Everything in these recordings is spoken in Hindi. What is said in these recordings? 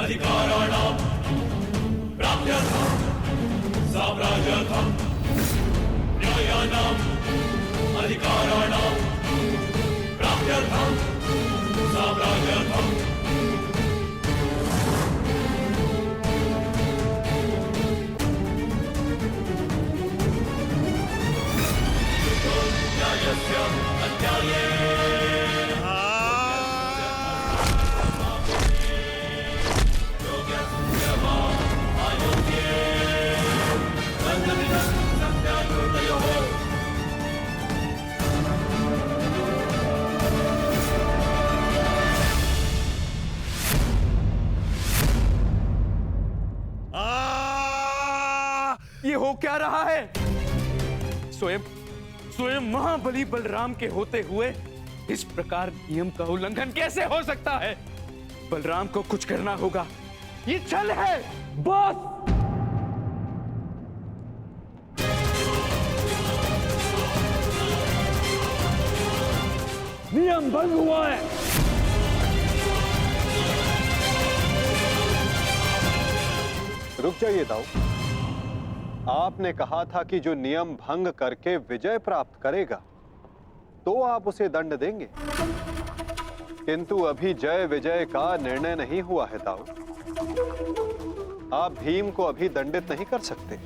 अधिकाराणां प्राप्त्यर्थं साम्राज्यार्थं न्यायानां अधिकाराणां प्राप्त्यर्थं साम्राज्यार्थं न्यायस्य अन्याये ये हो क्या रहा है? स्वयं स्वयं महाबली बलराम के होते हुए इस प्रकार नियम का उल्लंघन कैसे हो सकता है? बलराम को कुछ करना होगा। ये छल है बॉस। नियम भंग हुआ है। रुक जाइए दाऊ। आपने कहा था कि जो नियम भंग करके विजय प्राप्त करेगा तो आप उसे दंड देंगे, किंतु अभी जय विजय का निर्णय नहीं हुआ है दाऊ। आप भीम को अभी दंडित नहीं कर सकते।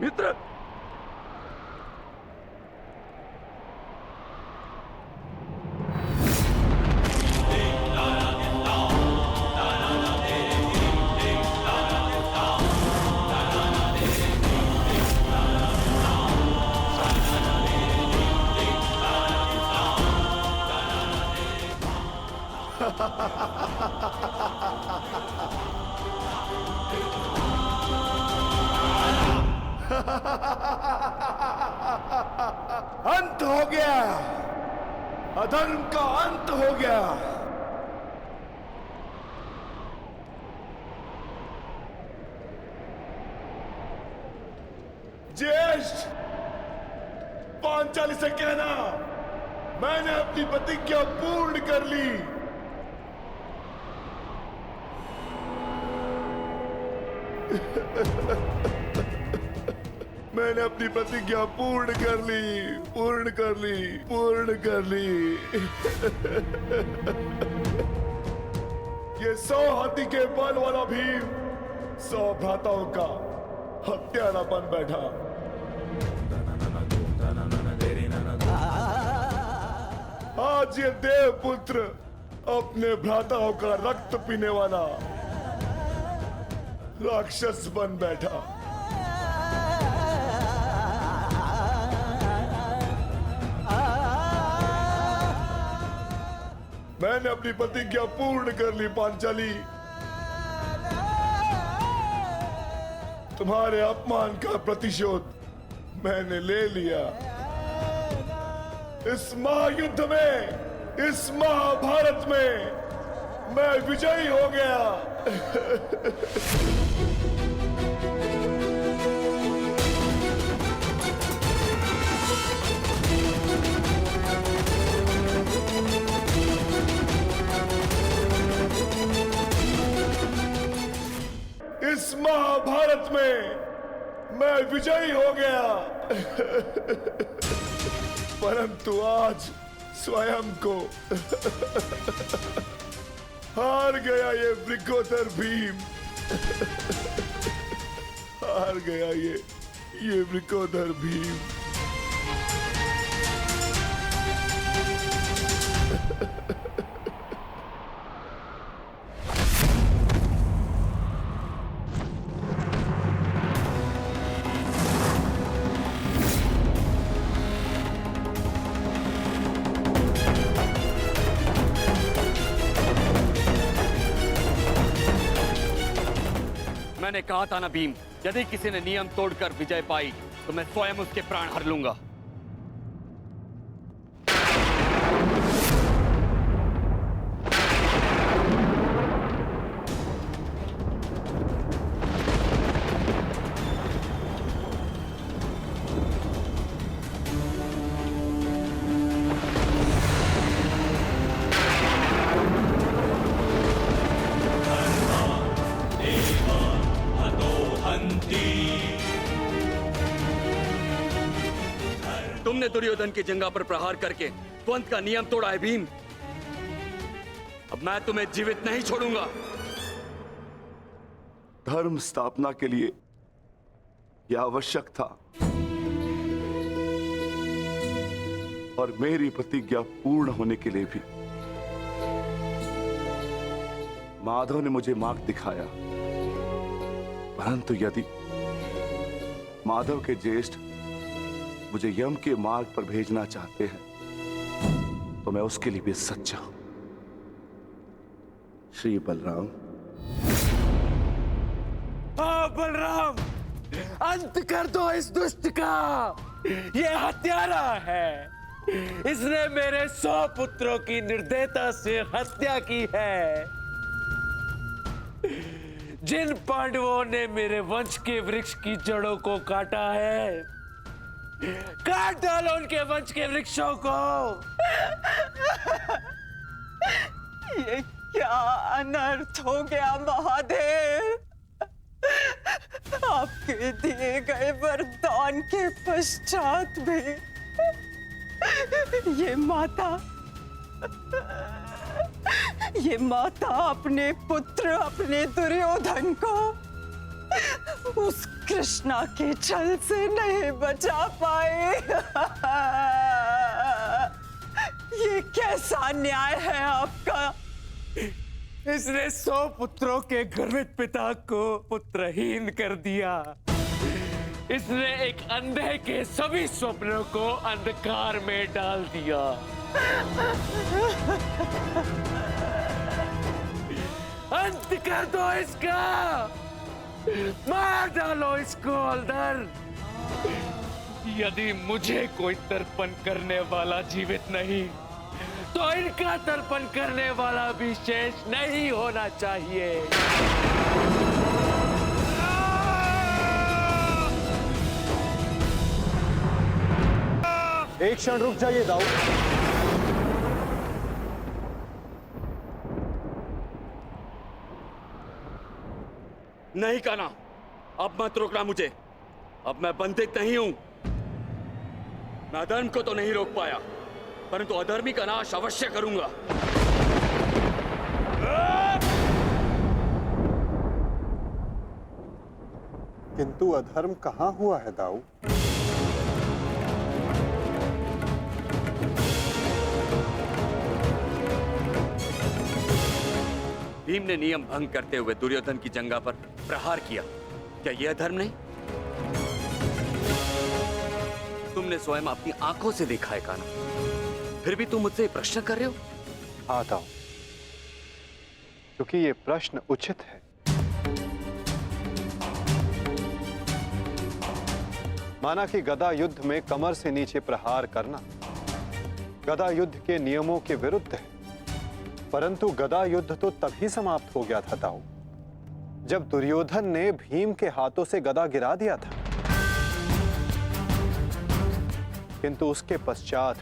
मित्र, अंत हो गया, अधर्म का अंत हो गया। पांचाली से कहना मैंने अपनी प्रतिज्ञा पूर्ण कर ली। मैंने अपनी प्रतिज्ञा पूर्ण कर ली, पूर्ण कर ली, पूर्ण कर ली। ये 100 हाथी के बल वाला भीम 100 भ्राताओं का हत्यारा बन बैठा। आज ये देवपुत्र अपने भ्राताओं का रक्त पीने वाला राक्षस बन बैठा। मैंने अपनी प्रतिज्ञा पूर्ण कर ली पांचाली। तुम्हारे अपमान का प्रतिशोध मैंने ले लिया। इस महायुद्ध में, इस महाभारत में मैं विजयी हो गया। इस महाभारत में मैं विजयी हो गया। परंतु आज स्वयं को हार गया ये वृकोदर भीम। हार गया ये वृकोदर भीम। मैंने कहा था ना भीम, यदि किसी ने नियम तोड़कर विजय पाई तो मैं स्वयं उसके प्राण हर लूंगा। तुमने दुर्योधन की जंगा पर प्रहार करके द्वंद का नियम तोड़ा है भीम। अब मैं तुम्हें जीवित नहीं छोड़ूंगा। धर्म स्थापना के लिए यह आवश्यक था और मेरी प्रतिज्ञा पूर्ण होने के लिए भी। माधव ने मुझे मार्ग दिखाया, परंतु यदि माधव के ज्येष्ठ मुझे यम के मार्ग पर भेजना चाहते हैं तो मैं उसके लिए भी सच्चा हूं। श्री बलराम। हाँ बलराम, अंत कर दो इस दुष्ट का। ये हत्यारा है। इसने मेरे 100 पुत्रों की निर्दयता से हत्या की है। जिन पांडवों ने मेरे वंश के वृक्ष की जड़ों को काटा है, काट डालो उनके वंश के वृक्षों को। ये क्या अनर्थ हो गया महादेव। आपके दिए गए वरदान के पश्चात भी ये माता अपने पुत्र, अपने दुर्योधन को उस कृष्णा के छल से नहीं बचा पाए। ये कैसा न्याय है आपका। इसने 100 पुत्रों के गर्वित पिता को पुत्रहीन कर दिया। इसने एक अंधे के सभी स्वप्नों को अंधकार में डाल दिया। अंत कर दो इसका। मार डालो इसको अंदर। यदि मुझे कोई तर्पण करने वाला जीवित नहीं तो इनका तर्पण करने वाला भी शेष नहीं होना चाहिए। एक क्षण रुक जाइए दाऊ। नहीं कान्हा, अब मत रोकना मुझे। अब मैं बंदित नहीं हूं। मैं अधर्म को तो नहीं रोक पाया, परंतु अधर्मी का नाश अवश्य करूंगा। किंतु अधर्म कहां हुआ है दाऊ? भीम ने नियम भंग करते हुए दुर्योधन की जंघा पर प्रहार किया। क्या यह धर्म नहीं? तुमने स्वयं अपनी आंखों से देखा है कान्हा, फिर भी तुम मुझसे ये प्रश्न कर रहे हो? हाँ दाऊ, क्योंकि ये प्रश्न उचित है। माना कि गदा युद्ध में कमर से नीचे प्रहार करना गदा युद्ध के नियमों के विरुद्ध है, परंतु गदा युद्ध तो तभी समाप्त हो गया था दाऊ, जब दुर्योधन ने भीम के हाथों से गदा गिरा दिया था। किंतु उसके पश्चात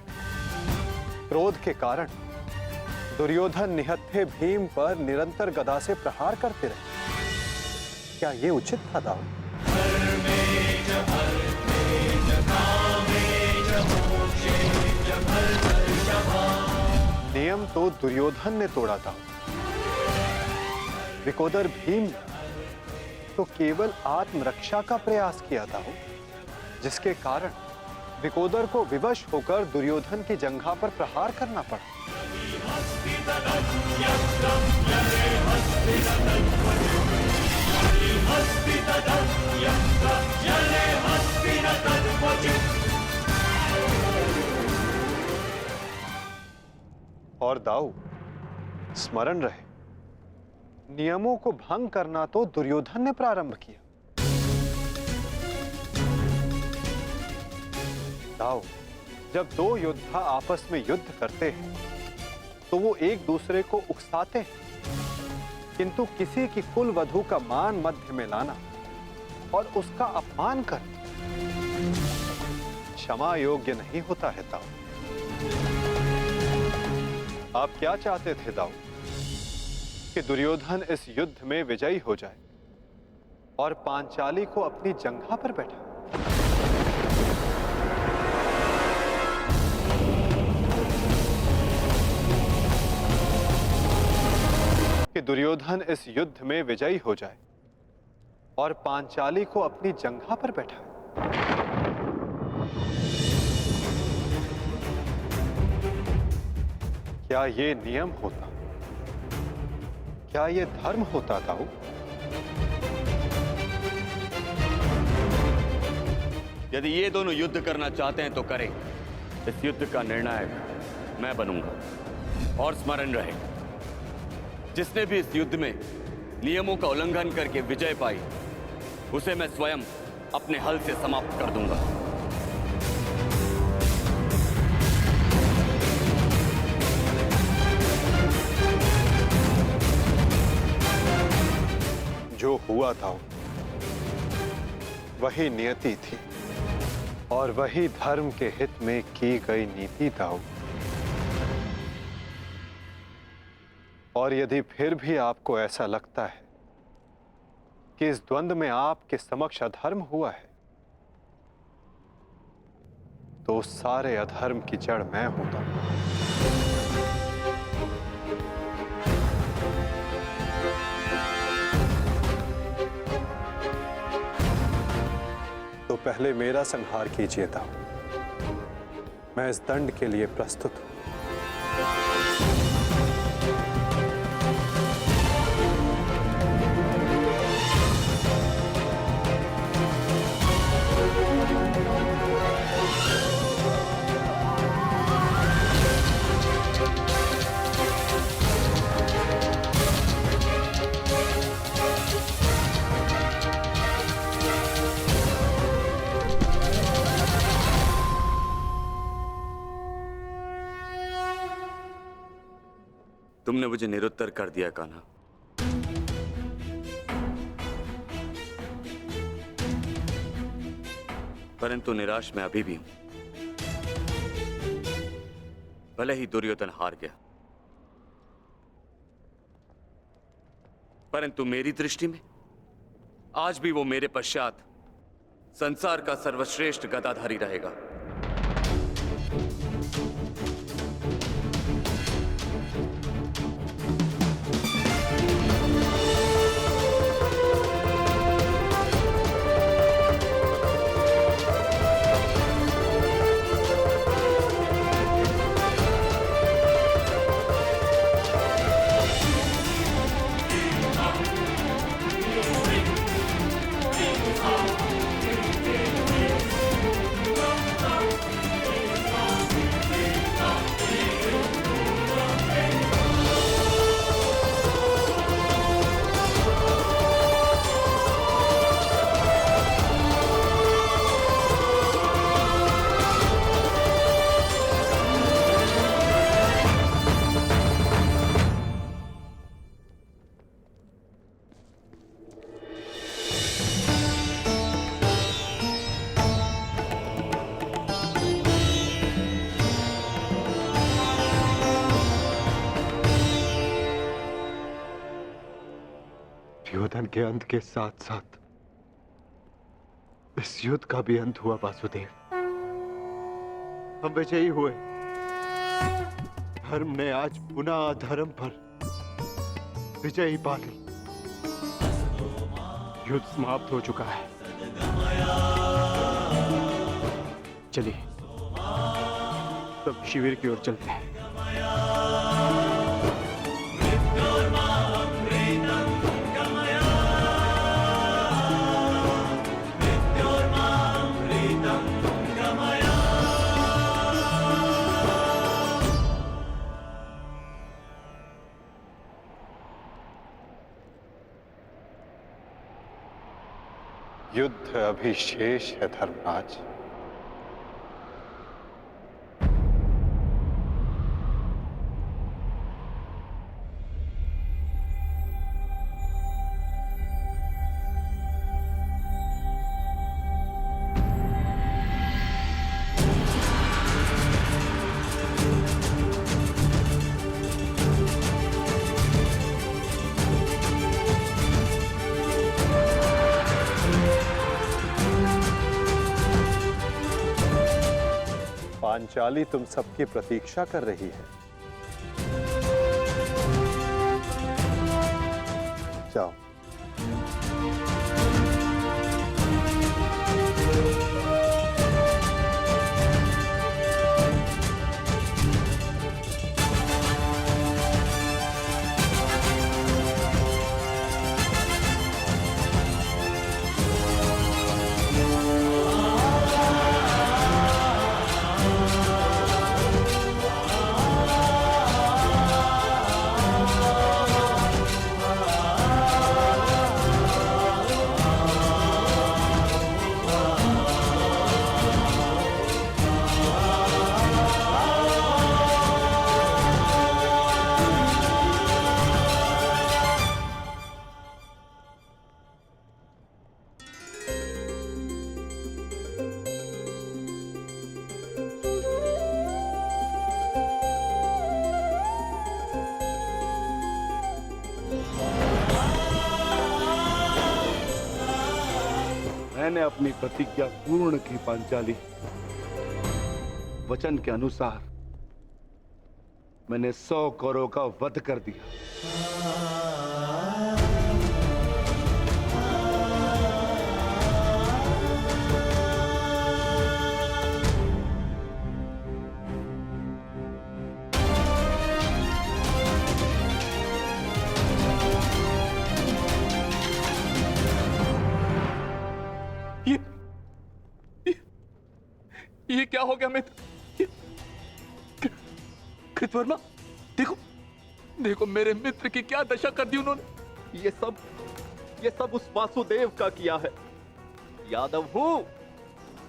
क्रोध के कारण दुर्योधन निहत्थे भीम पर निरंतर गदा से प्रहार करते रहे। क्या यह उचित था दाऊ? नियम तो दुर्योधन ने तोड़ा था, विकोदर भीम ने तो केवल आत्मरक्षा का प्रयास किया था, जिसके कारण विकोदर को विवश होकर दुर्योधन की जंघा पर प्रहार करना पड़ा। और दाऊ, स्मरण रहे, नियमों को भंग करना तो दुर्योधन ने प्रारंभ किया। दाऊ, जब दो योद्धा आपस में युद्ध करते हैं तो वो एक दूसरे को उकसाते हैं, किंतु किसी की कुल वधू का मान मध्य में लाना और उसका अपमान करना क्षमा योग्य नहीं होता है दाऊ। आप क्या चाहते थे दाऊ? कि दुर्योधन इस युद्ध में विजयी हो जाए और पांचाली को अपनी जंघा पर बैठा? कि दुर्योधन इस युद्ध में विजयी हो जाए और पांचाली को अपनी जंघा पर बैठा? क्या ये नियम होता? क्या ये धर्म होता दाऊ? यदि ये दोनों युद्ध करना चाहते हैं तो करें। इस युद्ध का निर्णायक मैं बनूंगा। और स्मरण रहे, जिसने भी इस युद्ध में नियमों का उल्लंघन करके विजय पाई, उसे मैं स्वयं अपने हल से समाप्त कर दूंगा। जो हुआ था वही नियति थी और वही धर्म के हित में की गई नीति था। और यदि फिर भी आपको ऐसा लगता है कि इस द्वंद्व में आपके समक्ष अधर्म हुआ है, तो उस सारे अधर्म की जड़ मैं होता हूं। तो पहले मेरा संहार कीजिए दाऊ। मैं इस दंड के लिए प्रस्तुत हूं। तुमने मुझे निरुत्तर कर दिया कान्हा। परंतु निराश मैं अभी भी हूं। भले ही दुर्योधन हार गया, परंतु मेरी दृष्टि में आज भी वो मेरे पश्चात संसार का सर्वश्रेष्ठ गदाधारी रहेगा। दुर्योधन के अंत के साथ साथ इस युद्ध का भी अंत हुआ वासुदेव। हम विजयी हुए। धर्म ने आज पुनः अधर्म पर विजयी पा ली। युद्ध समाप्त हो चुका है। चलिए सब शिविर की ओर चलते हैं। युद्ध अभी शेष है धर्मराज। पांचाली तुम सबकी प्रतीक्षा कर रही है। जाओ। मैंने अपनी प्रतिज्ञा पूर्ण की पांचाली। वचन के अनुसार मैंने 100 कौरवों का वध कर दिया। ये क्या हो गया मित्र? कृतवर्मा, देखो देखो मेरे मित्र की क्या दशा कर दी उन्होंने। ये सब उस वासुदेव का किया है। यादव हूं,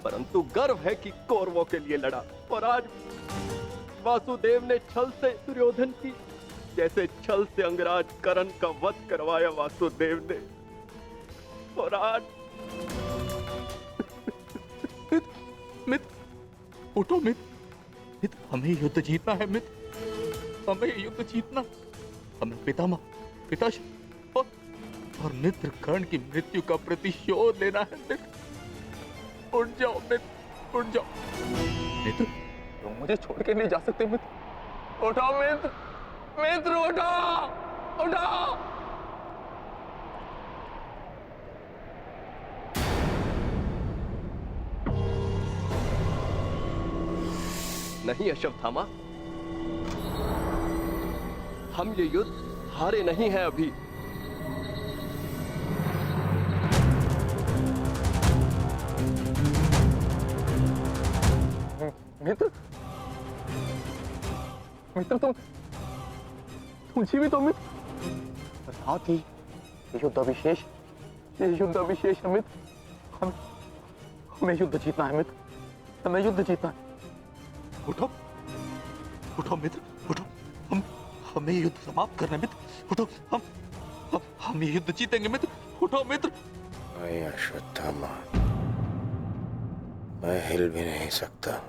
परंतु गर्व है कि कौरवों के लिए लड़ा। और आज वासुदेव ने छल से दुर्योधन की, जैसे छल से अंगराज कर्ण का वध करवाया वासुदेव ने। और आज मित्र, उठो मित्र, मित्र, हमें युद्ध जीतना है मित्र, हमें युद्ध जीतना, हमें पिताश्री और मित्र कर्ण की मृत्यु का प्रतिशोध लेना है मित्र। उठ जाओ मित्र, उठ जाओ मित्र, तुम मुझे छोड़ के नहीं जा सकते मित्र। उठो मित्र, मित्र उठो, उठो। नहीं अश्वत्थामा, हम ये युद्ध हारे नहीं हैं अभी। मित्र, मित्र तुम जीवित हो मित्र। साथ ही युद्ध अभिशेष है मित्र। हमें युद्ध जीतना है मित्र, हमें युद्ध जीतना है। उठो, उठो मित्र, उठो, हमें युद्ध समाप्त करना है मित्र। उठो, हम ये युद्ध जीतेंगे मित्र। उठो मित्र। नहीं अश्वत्थामा, मैं हिल भी नहीं सकता।